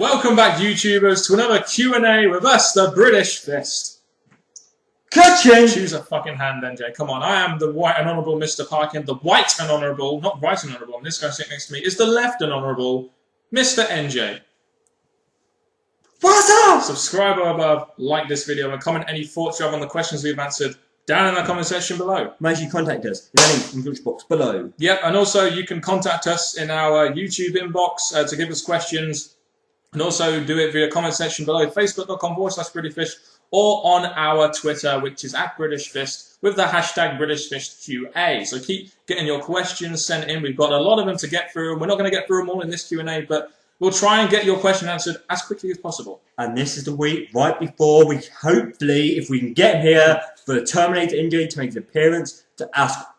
Welcome back, YouTubers, to another Q&A with us, the British Fist. Catching! Choose a fucking hand, NJ. Come on, I am the white and honourable Mr. Parkin, the white and honourable, not right and honourable, and this guy sitting next to me is the left and honourable Mr. NJ. What's up? Subscribe or above, like this video, and comment any thoughts you have on the questions we've answered down in the comment section below. Make sure you contact us in the link in the description box below. Yep, and also you can contact us in our YouTube inbox to give us questions, and also do it via comment section below, facebook.com/BritishFist, or on our Twitter, which is @BritishFist, with the hashtag BritishFistQA. So keep getting your questions sent in. We've got a lot of them to get through, and we're not going to get through them all in this Q&A, but we'll try and get your question answered as quickly as possible. And this is the week right before we hopefully, if we can get him here, for the Terminator Nj to make his appearance, to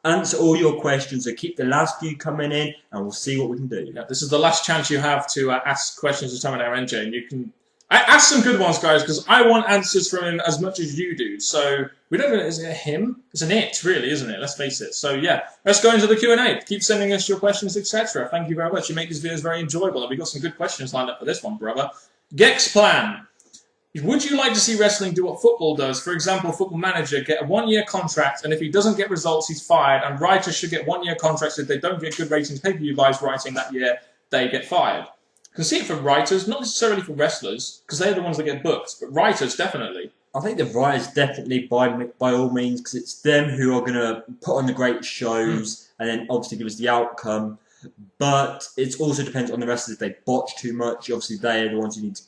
answer all your questions. So keep the last few coming in, and we'll see what we can do. Yeah, this is the last chance you have to ask questions to Terminator Nj, and you can ask some good ones, guys, because I want answers from him as much as you do. So we don't know, is it him? It's an it, really, isn't it? Let's face it. So yeah, let's go into the Q&A. Keep sending us your questions, etc. Thank you very much. You make these videos very enjoyable, and we've got some good questions lined up for this one, brother. Gex Plan. Would you like to see wrestling do what football does? For example, Football Manager get a one-year contract, and if he doesn't get results, he's fired. And writers should get one-year contracts. If they don't get good ratings, pay-per-view buys writing that year, they get fired. You can see it for writers, not necessarily for wrestlers, because they're the ones that get booked, but writers, definitely. I think the writers definitely, by all means, because it's them who are going to put on the great shows and then obviously give us the outcome. But it also depends on the wrestlers. If they botch too much, obviously they are the ones you need to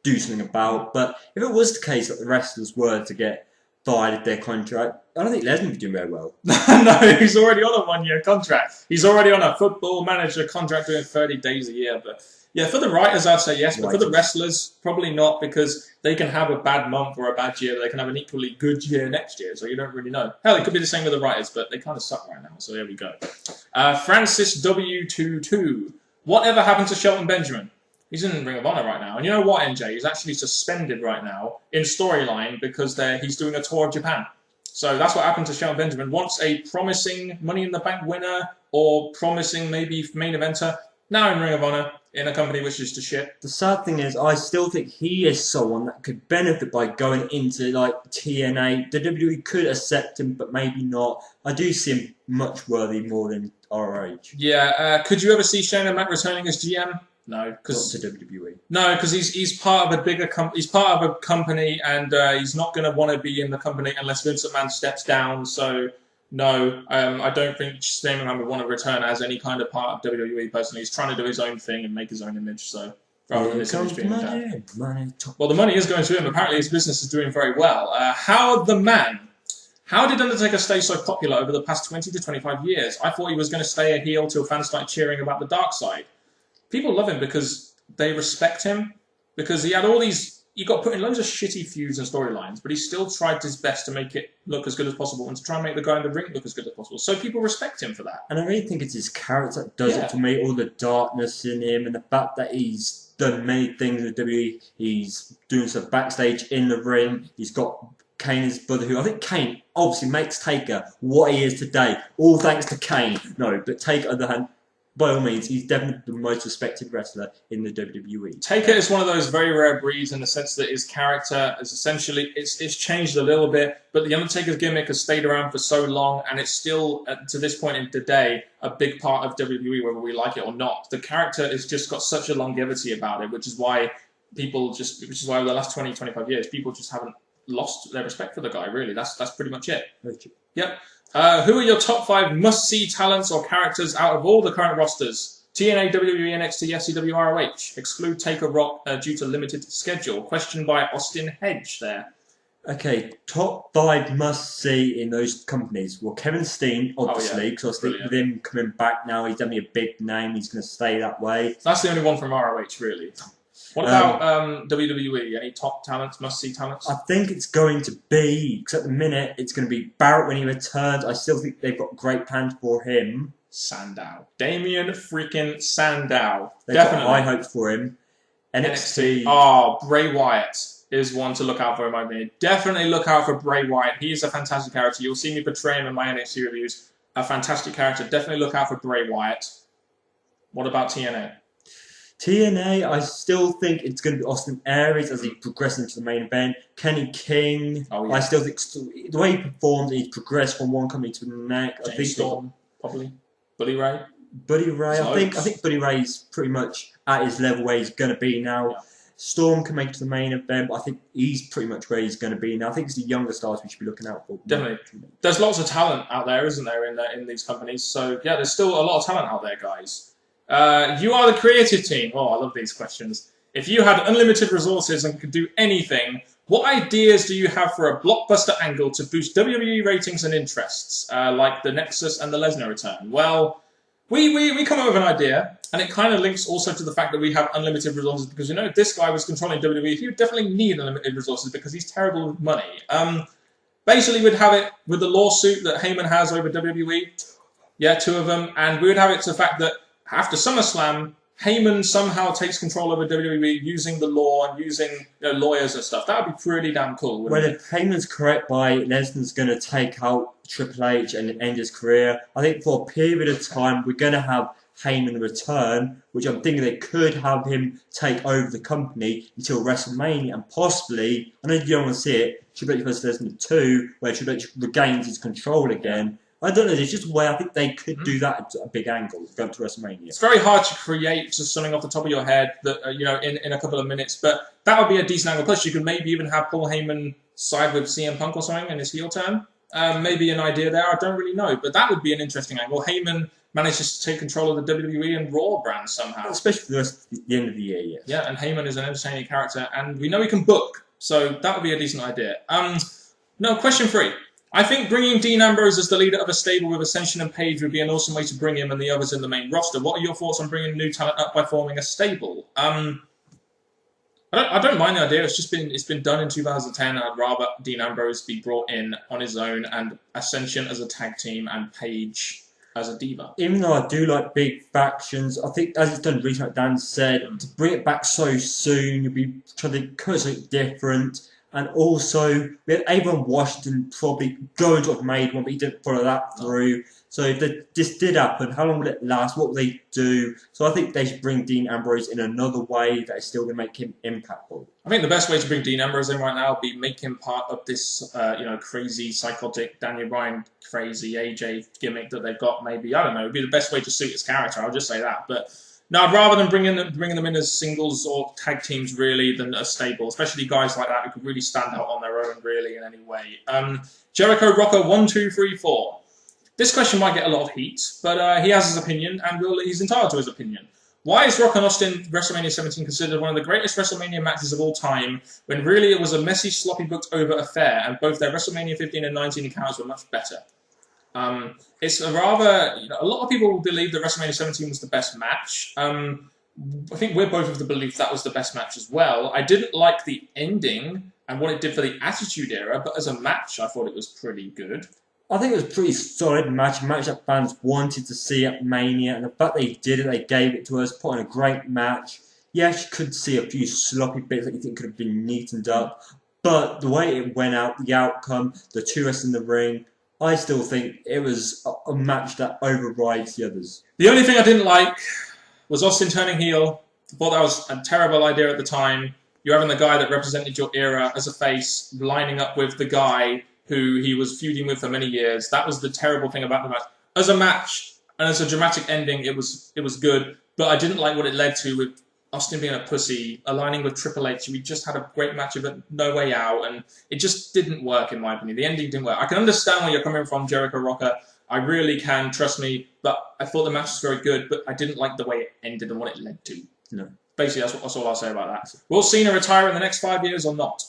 do something about. But if it was the case that the wrestlers were to get fired of their contract, I don't think Lesnar would be doing very well. No, he's already on a one-year contract. He's already on a Football Manager contract doing 30 days a year, but yeah, for the writers, I'd say yes, but for the wrestlers, probably not, because they can have a bad month or a bad year, but they can have an equally good year next year, so you don't really know. Hell, it could be the same with the writers, but they kind of suck right now, so there we go. Francis W22. Whatever happened to Shelton Benjamin? He's in Ring of Honor right now, and you know what, NJ? He's actually suspended right now in storyline because he's doing a tour of Japan. So that's what happened to Shelton Benjamin. Once a promising Money in the Bank winner, or promising maybe main eventer, now in Ring of Honor, in a company which is to shit. The sad thing is, I still think he is someone that could benefit by going into like TNA. The WWE could accept him, but maybe not. I do see him much worthy more than ROH. Yeah, could you ever see Shane McMahon returning as GM? No, because not to WWE. No, because he's part of a bigger he's part of a company, and he's not going to want to be in the company unless Vince McMahon steps down. So. No, I don't think Shane McMahon would want to return as any kind of part of WWE personally. He's trying to do his own thing and make his own image, so rather than this image being down. Well, the money is going to him. Apparently his business is doing very well. How did Undertaker stay so popular over the past 20 to 25 years? I thought he was going to stay a heel till fans started cheering about the dark side. People love him because they respect him, because he had all these... He got put in loads of shitty feuds and storylines, but he still tried his best to make it look as good as possible and to try and make the guy in the ring look as good as possible. So people respect him for that. And I really think it's his character that does it for me. All the darkness in him and the fact that he's done many things with WWE. He's doing stuff backstage in the ring. He's got Kane, his brother, who I think Kane obviously makes Taker what he is today. All thanks to Kane. No, but Taker, on the other hand, by all means, he's definitely the most respected wrestler in the WWE. Taker is one of those very rare breeds in the sense that his character is essentially, it's changed a little bit, but the Undertaker's gimmick has stayed around for so long, and it's still, to this point in today, a big part of WWE, whether we like it or not. The character has just got such a longevity about it, which is why over the last 20, 25 years, people just haven't lost their respect for the guy, really. That's pretty much it. Yep. Who are your top 5 must-see talents or characters out of all the current rosters? TNA, WWE, NXT, SCW, ROH. Exclude Taker Rock due to limited schedule. Question by Austin Hedge there. Okay, top 5 must-see in those companies. Well, Kevin Steen, obviously, because I think with him coming back now, he's definitely a big name. He's going to stay that way. That's the only one from ROH, really. What about WWE? Any top talents, must-see talents? I think it's going to be, because at the minute, it's going to be Barrett when he returns. I still think they've got great plans for him. Sandow. Damien freaking Sandow. They've got high hopes for him. NXT. Oh, Bray Wyatt is one to look out for in my opinion. Definitely look out for Bray Wyatt. He is a fantastic character. You'll see me portray him in my NXT reviews. A fantastic character. Definitely look out for Bray Wyatt. What about TNA? TNA, I still think it's going to be Austin Aries as he progresses into the main event. Kenny King, I still think the way he performed, he's progressed from one company to the next. James Storm, probably. Buddy Ray. I think Buddy Ray's pretty much at his level where he's going to be now. Yeah. Storm can make it to the main event, but I think he's pretty much where he's going to be now. I think it's the younger stars we should be looking out for. Definitely. There's lots of talent out there, isn't there, in these companies? So, yeah, there's still a lot of talent out there, guys. You are the creative team. Oh, I love these questions. If you had unlimited resources and could do anything, what ideas do you have for a blockbuster angle to boost WWE ratings and interests, like the Nexus and the Lesnar return? Well, we come up with an idea, and it kind of links also to the fact that we have unlimited resources because, you know, if this guy was controlling WWE, he would definitely need unlimited resources because he's terrible with money. Basically, we'd have it with the lawsuit that Heyman has over WWE. Yeah, 2 of them. And we would have it to the fact that after SummerSlam, Heyman somehow takes control over WWE using the law and using lawyers and stuff. That would be pretty damn cool, wouldn't it? If Heyman's correct by Lesnar's going to take out Triple H and end his career, I think for a period of time we're going to have Heyman return, which I'm thinking they could have him take over the company until WrestleMania and possibly, I know you don't want to see it, Triple H vs Lesnar 2, where Triple H regains his control again. I don't know, there's just a way I think they could do that at a big angle, go to WrestleMania. It's very hard to create just something off the top of your head that in a couple of minutes, but that would be a decent angle. Plus, you could maybe even have Paul Heyman side with CM Punk or something in his heel turn. Maybe an idea there, I don't really know, but that would be an interesting angle. Heyman manages to take control of the WWE and Raw brand somehow. Especially for the end of the year, yes. Yeah, and Heyman is an entertaining character, and we know he can book, so that would be a decent idea. No, question 3. I think bringing Dean Ambrose as the leader of a stable with Ascension and Page would be an awesome way to bring him and the others in the main roster. What are your thoughts on bringing new talent up by forming a stable? I don't mind the idea. It's been done in 2010. I'd rather Dean Ambrose be brought in on his own and Ascension as a tag team and Page as a diva. Even though I do like big factions, I think as it's done recently, like Dan said, to bring it back so soon, you'll be trying to cut something different. And also, we had Abraham Washington probably going to have made one, but he didn't follow that through. So if this did happen, how long will it last? What will they do? So I think they should bring Dean Ambrose in another way that is still going to make him impactful. I think the best way to bring Dean Ambrose in right now would be make him part of this, crazy, psychotic, Daniel Bryan crazy AJ gimmick that they've got. Maybe, I don't know. It would be the best way to suit his character. I'll just say that. But no, rather than bringing them in as singles or tag teams, really, than a stable, especially guys like that who could really stand out on their own, really, in any way. Jericho Rocker 1234. This question might get a lot of heat, but he has his opinion, and he's entitled to his opinion. Why is Rock and Austin WrestleMania 17 considered one of the greatest WrestleMania matches of all time, when really it was a messy, sloppy, booked-over affair, and both their WrestleMania 15 and 19 accounts were much better? It's a rather... a lot of people believe that WrestleMania 17 was the best match. I think we're both of the belief that was the best match as well. I didn't like the ending and what it did for the Attitude Era, but as a match, I thought it was pretty good. I think it was a pretty solid match, a match that fans wanted to see at Mania, and the fact they did it, they gave it to us, put on a great match. Yes, you could see a few sloppy bits that you think could have been neatened up, but the way it went out, the outcome, the 2 wrestlers in the ring, I still think it was a match that overrides the others. The only thing I didn't like was Austin turning heel. I thought that was a terrible idea at the time. You're having the guy that represented your era as a face lining up with the guy who he was feuding with for many years. That was the terrible thing about the match. As a match and as a dramatic ending, it was good, but I didn't like what it led to with Austin being a pussy, aligning with Triple H. We just had a great match of it, No Way Out, and it just didn't work, in my opinion. The ending didn't work. I can understand where you're coming from, Jericho Rocker. I really can, trust me, but I thought the match was very good, but I didn't like the way it ended and what it led to. No. Basically, that's all I'll say about that. Will Cena retire in the next 5 years or not?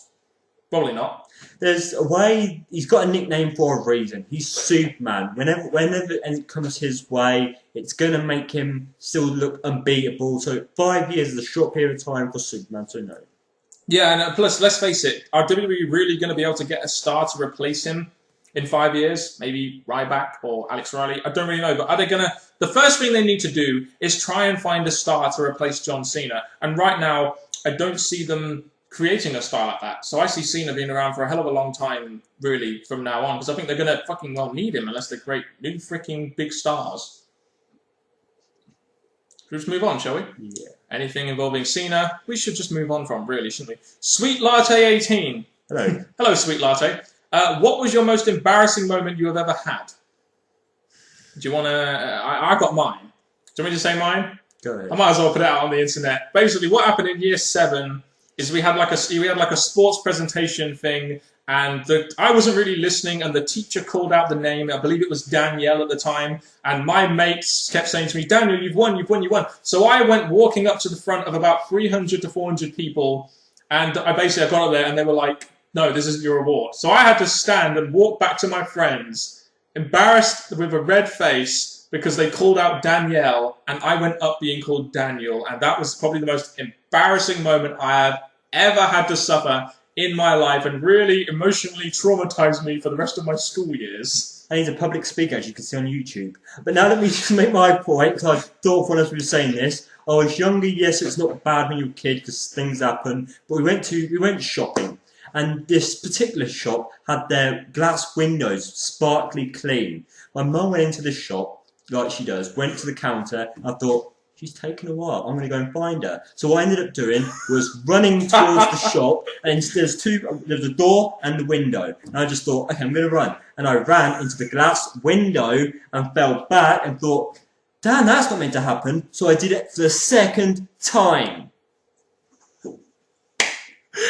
Probably not. There's a way, he's got a nickname for a reason. He's Superman. Whenever it comes his way, it's going to make him still look unbeatable. So 5 years is a short period of time for Superman, so no. Yeah, and plus, let's face it, are WWE really going to be able to get a star to replace him in 5 years? Maybe Ryback or Alex Riley? I don't really know, but are they going to... The first thing they need to do is try and find a star to replace John Cena. And right now, I don't see them creating a star like that. So I see Cena being around for a hell of a long time, really, from now on, because I think they're going to fucking well need him unless they create new freaking big stars. Let's move on, shall we? Yeah. Anything involving Cena, we should just move on from, really, shouldn't we? Sweet Latte 18. Hello. Hello, Sweet Latte. What was your most embarrassing moment you have ever had? Do you want to... I got mine. Do you want me to say mine? Go ahead. I might as well put it out on the internet. Basically, what happened in year 7 is we had like a sports presentation thing, and I wasn't really listening, and the teacher called out the name. I believe it was Danielle at the time, and my mates kept saying to me, "Daniel, you've won, you've won, you won." So I went walking up to the front of about 300 to 400 people, and I got up there, and they were like, "No, this isn't your award." So I had to stand and walk back to my friends, embarrassed with a red face, because they called out Danielle, and I went up being called Daniel, and that was probably the most embarrassing moment I have ever had to suffer in my life, and really emotionally traumatized me for the rest of my school years. And he's a public speaker, as you can see on YouTube. But now let me just make my point, because I thought when I was saying this, I was younger, yes, it's not bad when you're a kid, because things happen, but we went shopping. And this particular shop had their glass windows sparkly clean. My mum went into the shop, like she does, went to the counter, and I thought, she's taken a while, I'm going to go and find her. So what I ended up doing was running towards the shop, and there's a door and the window. And I just thought, okay, I'm going to run. And I ran into the glass window and fell back and thought, damn, that's not meant to happen. So I did it for the second time.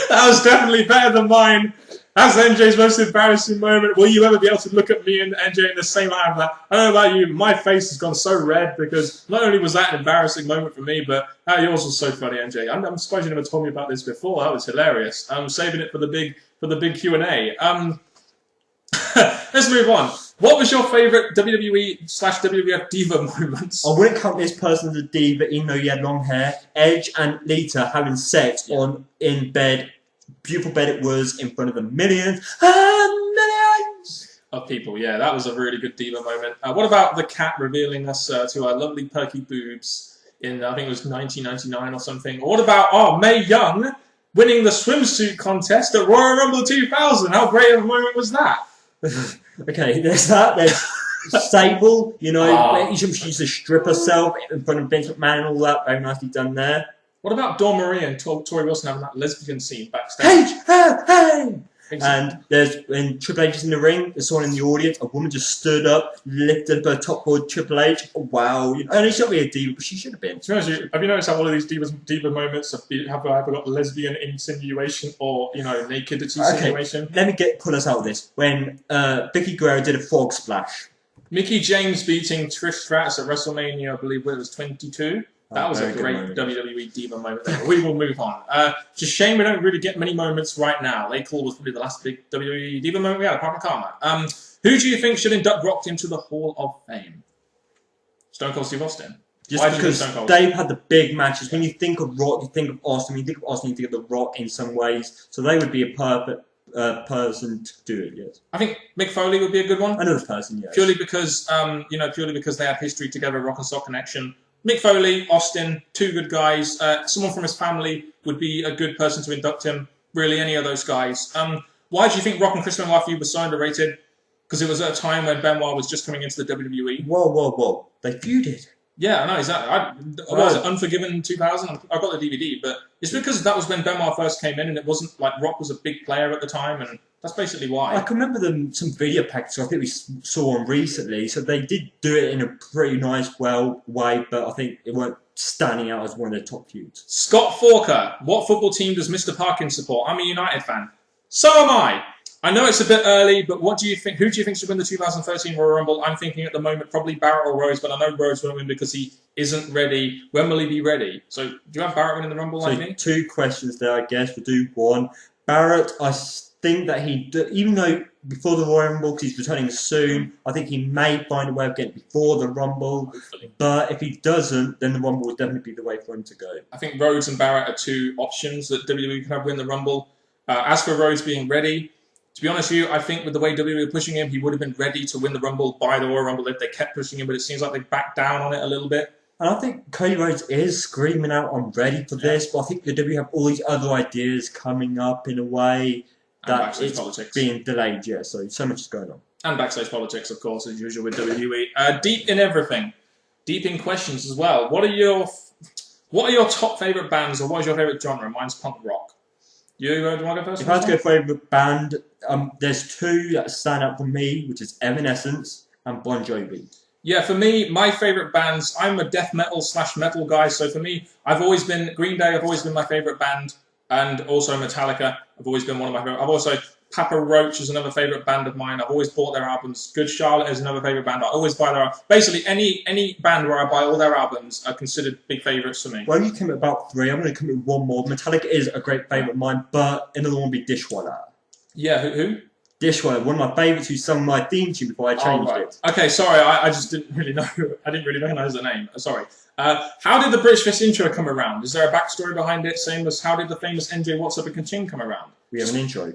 That was definitely better than mine. That's NJ's most embarrassing moment. Will you ever be able to look at me and NJ in the same eye? I don't know about you, my face has gone so red because not only was that an embarrassing moment for me, but yours was so funny, NJ. I'm surprised you never told me about this before. That was hilarious. I'm saving it for the big Q&A. Let's move on. What was your favourite WWE/WWF Diva moments? I wouldn't count this person as a diva, even though he had long hair. Edge and Lita having sex in bed. Beautiful bed it was, in front of the millions and millions of people. Yeah, that was a really good diva moment. What about the cat revealing us to our lovely perky boobs in, I think it was 1999 or something? Or what about, Mae Young winning the swimsuit contest at Royal Rumble 2000? How great of a moment was that? Okay, there's that. There's Sable, you know, she used to strip herself in front of Vince McMahon and all that. Very nicely done there. What about Dawn Marie and Tori Wilson having that lesbian scene backstage? Hey! And there's, when Triple H is in the ring, there's someone in the audience, a woman just stood up, lifted up her top board, Triple H. Oh, wow. You know, and she should be a diva, but she should have been. To be honest with you, have you noticed how all of these diva moments have either got lesbian insinuation or, naked insinuation? Okay, let me pull us out of this. When Vicky Guerrero did a frog splash. Mickie James beating Trish Stratus at WrestleMania, I believe it was 22. That was a great WWE Diva moment there. We will move on. Just shame we don't really get many moments right now. Late Call was probably the last big WWE Diva moment we had, apart from Karma. Who do you think should induct Rock into the Hall of Fame? Stone Cold Steve Austin. Just because they've had the big matches. When you think of Rock, you think of Austin. When you think of Austin, you think of The Rock in some ways. So they would be a perfect person to do it, yes. I think Mick Foley would be a good one. Another person, yes. Purely because, they have history together, Rock and Sock connection. Mick Foley, Austin, two good guys. Someone from his family would be a good person to induct him. Really, any of those guys. Why do you think Rock and Chris Benoit feud was so underrated? Because it was at a time when Benoit was just coming into the WWE. Whoa. They feuded. Yeah, I know, exactly. Was it Unforgiven 2000? I got the DVD, but it's because that was when Benoit first came in, and it wasn't like Rock was a big player at the time, and that's basically why. I can remember some video packages I think we saw on recently, so they did do it in a pretty nice way, but I think it weren't standing out as one of their top feuds. Scott Forker, what football team does Mr. Parkin support? I'm a United fan. So am I. I know it's a bit early, but what do you think? Who do you think should win the 2013 Royal Rumble? I'm thinking at the moment probably Barrett or Rhodes, but I know Rhodes won't win because he isn't ready. When will he be ready? So do you have Barrett winning the Rumble like me? Two questions there, I guess. We'll do one. Barrett, I think that even though before the Royal Rumble, because he's returning soon, I think he may find a way of getting before the Rumble. Hopefully. But if he doesn't, then the Rumble would definitely be the way for him to go. I think Rhodes and Barrett are two options that WWE can have win the Rumble. As for Rhodes being ready, to be honest with you, I think with the way WWE were pushing him, he would have been ready to win the Rumble by the Royal Rumble if they kept pushing him, but it seems like they backed down on it a little bit. And I think Cody Rhodes is screaming out, I'm ready for this, but I think the WWE have all these other ideas coming up in a way that it's being delayed, so much is going on. And backstage politics, of course, as usual with WWE. Deep in everything. Deep in questions as well. What are What are your top favourite bands, or what is your favourite genre? Mine's punk rock. Do you want to go first? If I had to go favourite band, there's two that stand out for me, which is Evanescence and Bon Jovi. Yeah, for me, my favourite bands, I'm a death metal / metal guy, so for me, I've always been, Green Day have always been my favourite band, and also Metallica have always been one of my favourite. I've also, Papa Roach is another favourite band of mine. I've always bought their albums. Good Charlotte is another favourite band. I always buy their albums. Basically, any band where I buy all their albums are considered big favourites for me. Well, you came with about three. I'm going to come with one more. Metallica is a great favourite of mine, but another one would be Dishwater. Yeah, who? Dishwater, one of my favourites who sung my theme tune before I changed it. Okay, sorry, I just didn't really know. I didn't really recognise the name. Sorry. How did the British Fest intro come around? Is there a backstory behind it? Same as how did the famous NJ What's Up and Kaching come around? We have an intro.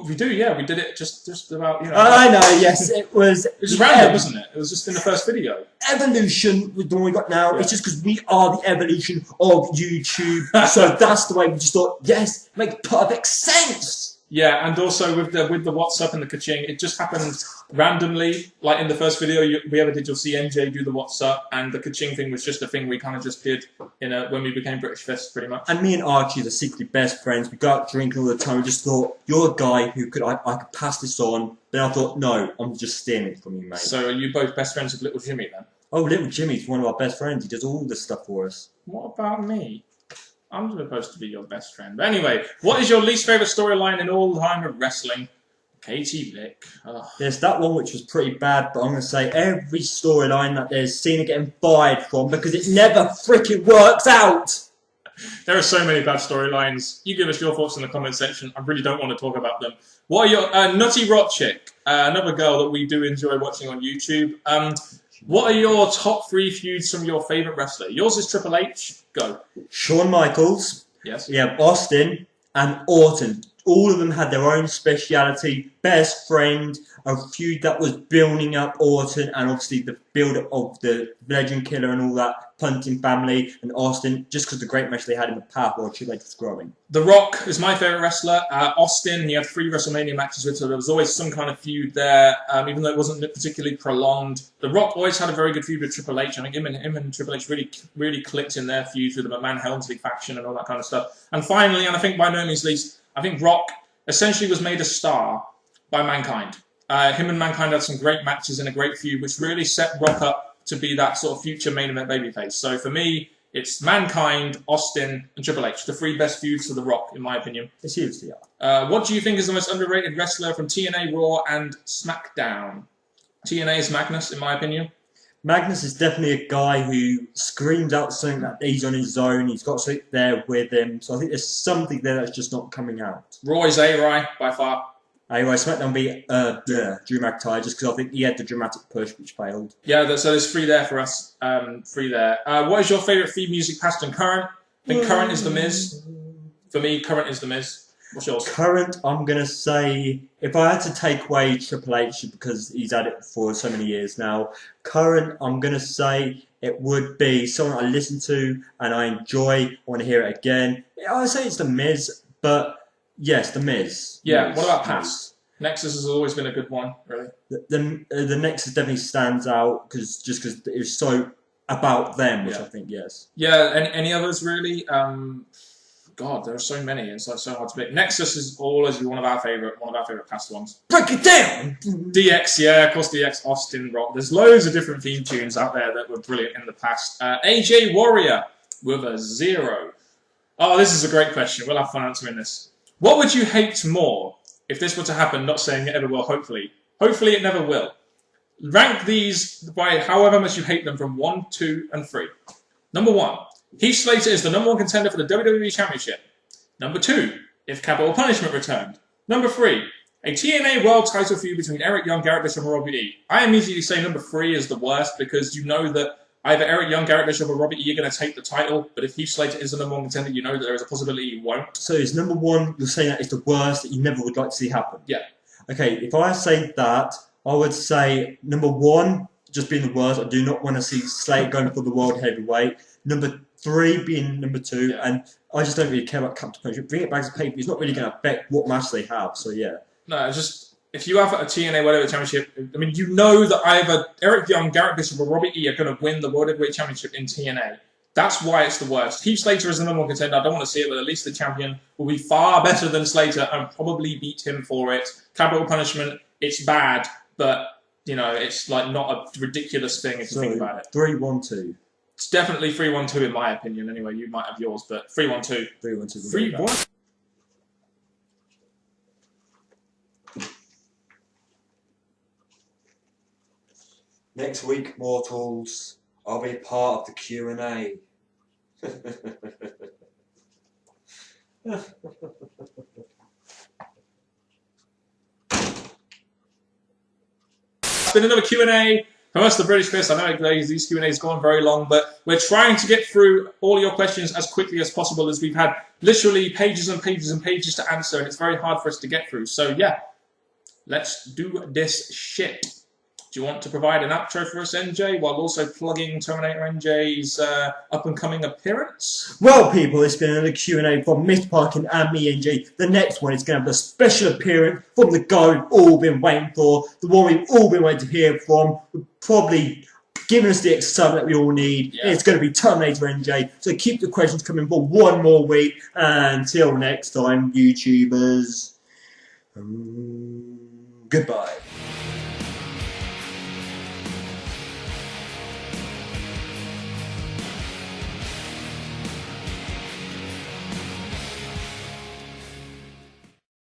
We do, yeah. We did it just about, you know. I know, yes. It was random, wasn't it? It was just in the first video. Evolution with the one we got now. Yeah. It's just because we are the evolution of YouTube. So that's the way we just thought, yes, make perfect sense. Yeah, and also with the What's Up and the Kaching, it just happened randomly. Like in the first video we ever did, you'll see NJ do the What's Up, and the Kaching thing was just a thing we kind of just did when we became British Fest, pretty much. And me and Archie are secretly best friends. We go out drinking all the time. We just thought, you're a guy who I could pass this on. Then I thought, no, I'm just stealing it from you, mate. So are you both best friends with Little Jimmy then? Oh, Little Jimmy's one of our best friends. He does all this stuff for us. What about me? I'm supposed to be your best friend. But anyway, what is your least favourite storyline in all time of wrestling? Katie Vick. Oh. There's that one which was pretty bad, but I'm going to say every storyline that there's Cena getting fired from because it never freaking works out. There are so many bad storylines. You give us your thoughts in the comment section. I really don't want to talk about them. What are your... Nutty Rot Chick, another girl that we do enjoy watching on YouTube. What are your top 3 feuds from your favourite wrestler? Yours is Triple H. Go. Shawn Michaels. Yes. Yeah, Austin and Orton. All of them had their own speciality. Best friend, a feud that was building up Orton, and obviously the build-up of the Legend Killer and all that, Punting family, and Austin, just because the great match they had in the past while Triple H was growing. The Rock is my favourite wrestler. Austin, he had 3 WrestleMania matches with, so there was always some kind of feud there, even though it wasn't particularly prolonged. The Rock always had a very good feud with Triple H. I think him and Triple H really clicked in their feud with the McMahon-Helmsley faction and all that kind of stuff. And finally, and I think by no means least, I think Rock essentially was made a star by Mankind. Him and Mankind had some great matches and a great feud, which really set Rock up to be that sort of future main event babyface. So for me, it's Mankind, Austin, and Triple H, the 3 best feuds for The Rock, in my opinion. They seriously are. What do you think is the most underrated wrestler from TNA, Raw, and SmackDown? TNA is Magnus, in my opinion. Magnus is definitely a guy who screams out something that he's on his own. He's got something there with him. So I think there's something there that's just not coming out. Raw is A-Rai, by far. Anyway, SmackDown be Drew McIntyre, just because I think he had the dramatic push, which failed. Yeah, so there's 3 there for us. 3 there. What is your favourite theme music, past and current? I think current is The Miz. For me, current is The Miz. What's yours? Current, I'm going to say, if I had to take away Triple H, because he's had it for so many years now, current, I'm going to say it would be someone I listen to and I enjoy, I want to hear it again. I would say it's The Miz, but... Yes, The Miz. Yeah, Miz. What about past? Nexus has always been a good one, really. The Nexus definitely stands out because it was so about them, which I think, yes. Yeah, any others, really? God, there are so many. It's like so hard to pick. Nexus is always one of our favourite past ones. Break it down! DX, yeah, of course, DX, Austin, Rock. There's loads of different theme tunes out there that were brilliant in the past. AJ Warrior with a 0. Oh, this is a great question. We'll have fun answering this. What would you hate more if this were to happen? Not saying it ever will, hopefully. Hopefully it never will. Rank these by however much you hate them from 1, 2, and 3. Number 1, Heath Slater is the #1 contender for the WWE Championship. Number 2, if Capital Punishment returned. Number 3, a TNA World Title feud between Eric Young, Garrett Bishop, and Robbie E. I immediately say number 3 is the worst because you know that either Eric Young, Garrett Bishop, or Robbie E are going to take the title, but if Heath Slater is the #1 contender, you know that there is a possibility he won't. So is number 1, you're saying that is the worst that you never would like to see happen? Yeah. Okay, if I say that, I would say number 1, just being the worst, I do not want to see Slater going for the World Heavyweight. Number 3 being number 2, and I just don't really care about Captain Punishment. Bring it back to paper, it's not really going to affect what match they have, so yeah. No, it's just... If you have a TNA World Heavyweight Championship, I mean, you know that either Eric Young, Garrett Bishop, or Robbie E are going to win the World Heavyweight Championship in TNA. That's why it's the worst. Heath Slater is the number one contender. I don't want to see it, but at least the champion will be far better than Slater and probably beat him for it. Capital punishment, it's bad, but you know, it's like not a ridiculous thing if you think about it. 3-1-2. It's definitely 3-1-2 in my opinion. Anyway, you might have yours, but 3-1-2. 3-1-2. 3-1. Next week, mortals, I'll be part of the Q&A. It's been another Q&A from us, the British Fist. I know these Q&As gone very long, but we're trying to get through all your questions as quickly as possible, as we've had literally pages and pages and pages to answer, and it's very hard for us to get through. So yeah, let's do this shit. Do you want to provide an outro for us, NJ, while also plugging Terminator Nj's up-and-coming appearance? Well, people, it's been another Q&A from Mr. Parkin and me, NJ. The next one is going to have a special appearance from the guy we've all been waiting for, the one we've all been waiting to hear from, probably giving us the excitement that we all need. Yeah. It's going to be Terminator Nj. So keep the questions coming for one more week. Until next time, YouTubers, goodbye.